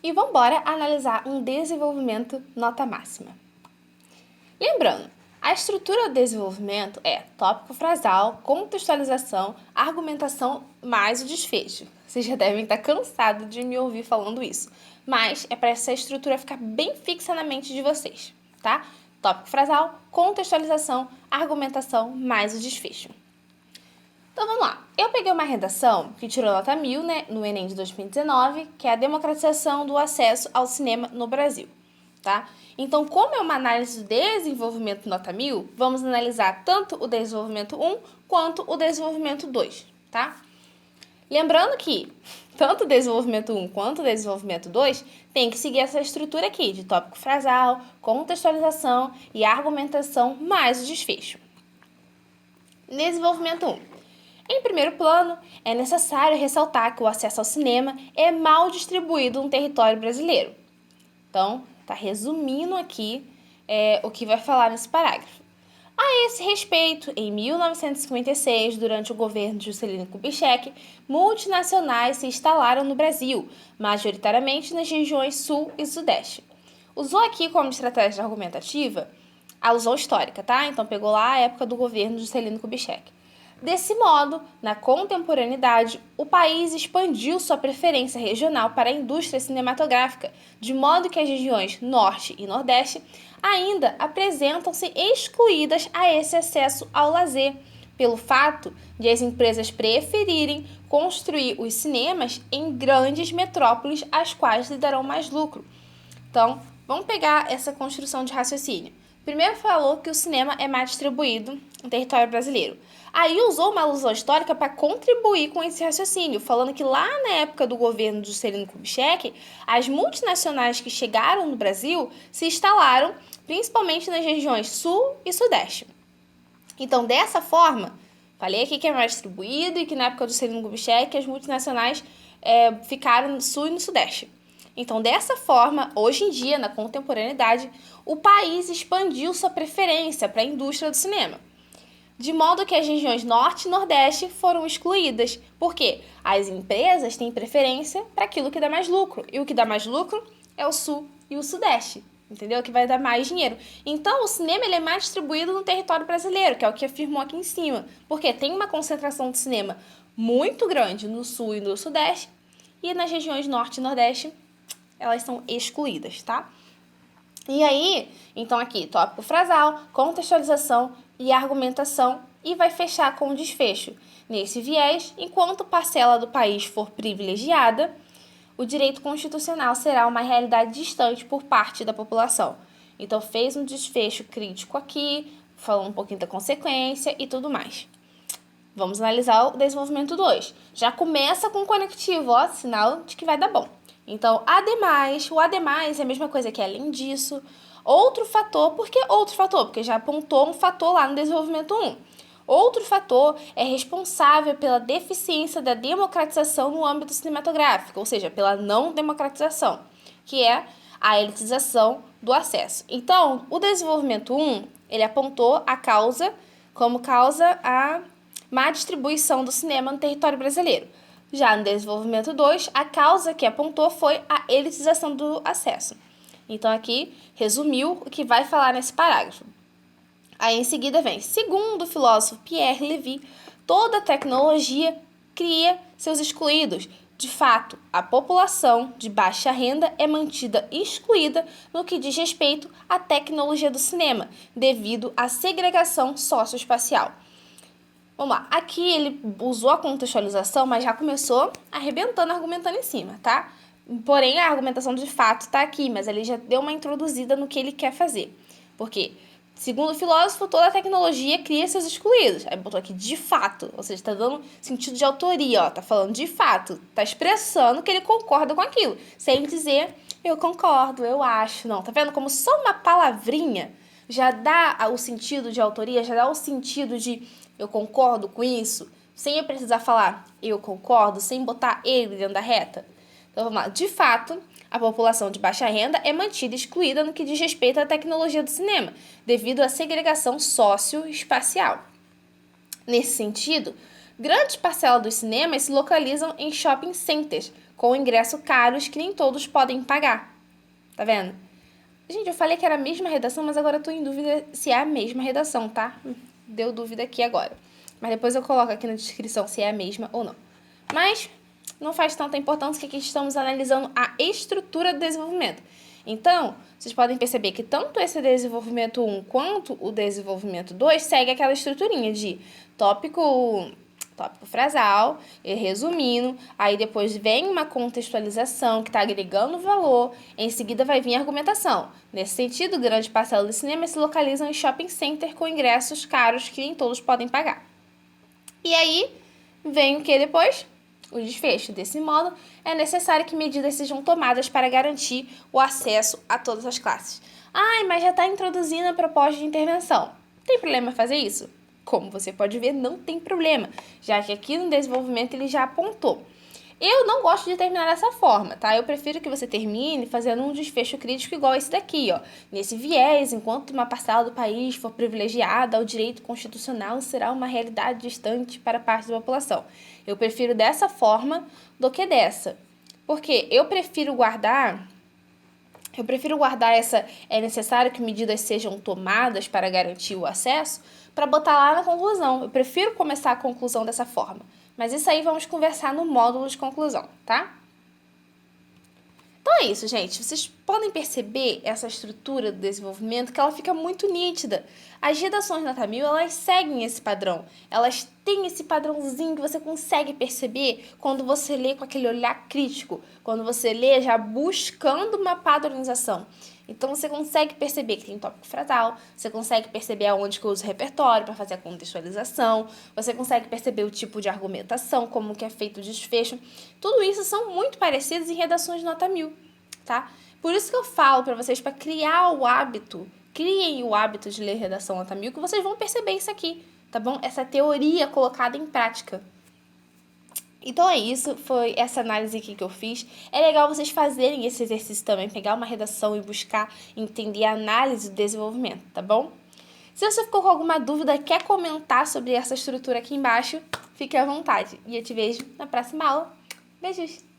E vamos embora analisar um desenvolvimento nota máxima. Lembrando, a estrutura do desenvolvimento é tópico frasal, contextualização, argumentação mais o desfecho. Vocês já devem estar cansados de me ouvir falando isso, mas é para essa estrutura ficar bem fixa na mente de vocês, tá? Tópico frasal, contextualização, argumentação mais o desfecho. Então vamos lá. Eu peguei uma redação que tirou nota 1000, né, no Enem de 2019, que é a democratização do acesso ao cinema no Brasil, tá? Então, como é uma análise do desenvolvimento nota 1000, vamos analisar tanto o desenvolvimento 1 quanto o desenvolvimento 2, tá? Lembrando que tanto o desenvolvimento 1 quanto o desenvolvimento 2 tem que seguir essa estrutura aqui de tópico frasal, contextualização e argumentação mais o desfecho. Desenvolvimento 1. Em primeiro plano, é necessário ressaltar que o acesso ao cinema é mal distribuído no território brasileiro. Então, está resumindo aqui o que vai falar nesse parágrafo. A esse respeito, em 1956, durante o governo de Juscelino Kubitschek, multinacionais se instalaram no Brasil, majoritariamente nas regiões Sul e Sudeste. Usou aqui como estratégia argumentativa a alusão histórica, tá? Então, pegou lá a época do governo de Juscelino Kubitschek. Desse modo, na contemporaneidade, o país expandiu sua preferência regional para a indústria cinematográfica, de modo que as regiões Norte e Nordeste ainda apresentam-se excluídas a esse acesso ao lazer, pelo fato de as empresas preferirem construir os cinemas em grandes metrópoles, às quais lhe darão mais lucro. Então, vamos pegar essa construção de raciocínio. Primeiro falou que o cinema é mais distribuído no território brasileiro. Aí usou uma alusão histórica para contribuir com esse raciocínio, falando que lá na época do governo de Juscelino Kubitschek, as multinacionais que chegaram no Brasil se instalaram principalmente nas regiões Sul e Sudeste. Então, dessa forma, falei aqui que é mais distribuído e que na época do Juscelino Kubitschek as multinacionais ficaram no Sul e no Sudeste. Então, dessa forma, hoje em dia, na contemporaneidade, o país expandiu sua preferência para a indústria do cinema, de modo que as regiões Norte e Nordeste foram excluídas, porque as empresas têm preferência para aquilo que dá mais lucro, e o que dá mais lucro é o Sul e o Sudeste, entendeu? Que vai dar mais dinheiro. Então, o cinema ele é mais distribuído no território brasileiro, que é o que afirmou aqui em cima, porque tem uma concentração de cinema muito grande no Sul e no Sudeste, e nas regiões Norte e Nordeste elas são excluídas, tá? E aí, então aqui, tópico frasal, contextualização e argumentação, e vai fechar com o desfecho. Nesse viés, enquanto parcela do país for privilegiada, o direito constitucional será uma realidade distante por parte da população. Então, fez um desfecho crítico aqui, falou um pouquinho da consequência e tudo mais. Vamos analisar o desenvolvimento 2. Já começa com o conectivo, ó, sinal de que vai dar bom. Então, ademais, o ademais é a mesma coisa que além disso. Outro fator, por que outro fator? Porque já apontou um fator lá no desenvolvimento 1. Outro fator é responsável pela deficiência da democratização no âmbito cinematográfico, ou seja, pela não democratização, que é a elitização do acesso. Então, o desenvolvimento 1, ele apontou a causa, como causa a má distribuição do cinema no território brasileiro. Já no desenvolvimento 2, a causa que apontou foi a elitização do acesso. Então, aqui, resumiu o que vai falar nesse parágrafo. Aí, em seguida, vem, segundo o filósofo Pierre Levy, toda tecnologia cria seus excluídos. De fato, a população de baixa renda é mantida excluída no que diz respeito à tecnologia do cinema, devido à segregação socioespacial. Vamos lá, aqui ele usou a contextualização, mas já começou arrebentando, argumentando em cima, tá? Porém, a argumentação de fato tá aqui, mas ele já deu uma introduzida no que ele quer fazer. Porque, segundo o filósofo, toda a tecnologia cria seus excluídos. Aí botou aqui de fato, ou seja, tá dando sentido de autoria, ó, tá falando de fato, tá expressando que ele concorda com aquilo, sem dizer eu concordo, eu acho, não. Tá vendo como só uma palavrinha já dá o sentido de autoria, já dá o sentido de eu concordo com isso, sem eu precisar falar eu concordo, sem botar ele dentro da reta? Então, vamos lá. De fato, a população de baixa renda é mantida excluída no que diz respeito à tecnologia do cinema, devido à segregação socioespacial. Nesse sentido, grande parcela dos cinemas se localizam em shopping centers, com ingressos caros que nem todos podem pagar. Tá vendo? Gente, eu falei que era a mesma redação, mas agora eu tô em dúvida se é a mesma redação, tá? Deu dúvida aqui agora. Mas depois eu coloco aqui na descrição se é a mesma ou não. Mas não faz tanta importância que aqui estamos analisando a estrutura do desenvolvimento. Então, vocês podem perceber que tanto esse desenvolvimento 1 quanto o desenvolvimento 2 segue aquela estruturinha de tópico frasal, resumindo, aí depois vem uma contextualização que está agregando valor, em seguida vai vir a argumentação. Nesse sentido, grande parcela do cinema se localizam em shopping center com ingressos caros que nem todos podem pagar. E aí, vem o que depois? O desfecho. Desse modo, é necessário que medidas sejam tomadas para garantir o acesso a todas as classes. Ai, mas já está introduzindo a proposta de intervenção. Tem problema fazer isso? Como você pode ver, não tem problema, já que aqui no desenvolvimento ele já apontou. Eu não gosto de terminar dessa forma, tá? Eu prefiro que você termine fazendo um desfecho crítico igual esse daqui, ó. Nesse viés, enquanto uma parcela do país for privilegiada, o direito constitucional será uma realidade distante para parte da população. Eu prefiro dessa forma do que dessa. Porque eu prefiro guardar essa, é necessário que medidas sejam tomadas para garantir o acesso, para botar lá na conclusão. Eu prefiro começar a conclusão dessa forma. Mas isso aí vamos conversar no módulo de conclusão, tá? Então é isso, gente. Vocês podem perceber essa estrutura do desenvolvimento que ela fica muito nítida. As redações nota 1000, elas seguem esse padrão. Elas têm esse padrãozinho que você consegue perceber quando você lê com aquele olhar crítico, quando você lê já buscando uma padronização. Então, você consegue perceber que tem tópico frasal, você consegue perceber aonde que eu uso o repertório para fazer a contextualização, você consegue perceber o tipo de argumentação, como que é feito o desfecho. Tudo isso são muito parecidos em redações de nota 1000, tá? Por isso que eu falo para vocês, para criar o hábito, criem o hábito de ler redação nota 1000, que vocês vão perceber isso aqui, tá bom? Essa teoria colocada em prática. Então é isso, foi essa análise aqui que eu fiz. É legal vocês fazerem esse exercício também, pegar uma redação e buscar entender a análise do desenvolvimento, tá bom? Se você ficou com alguma dúvida, quer comentar sobre essa estrutura aqui embaixo, fique à vontade. E eu te vejo na próxima aula. Beijos!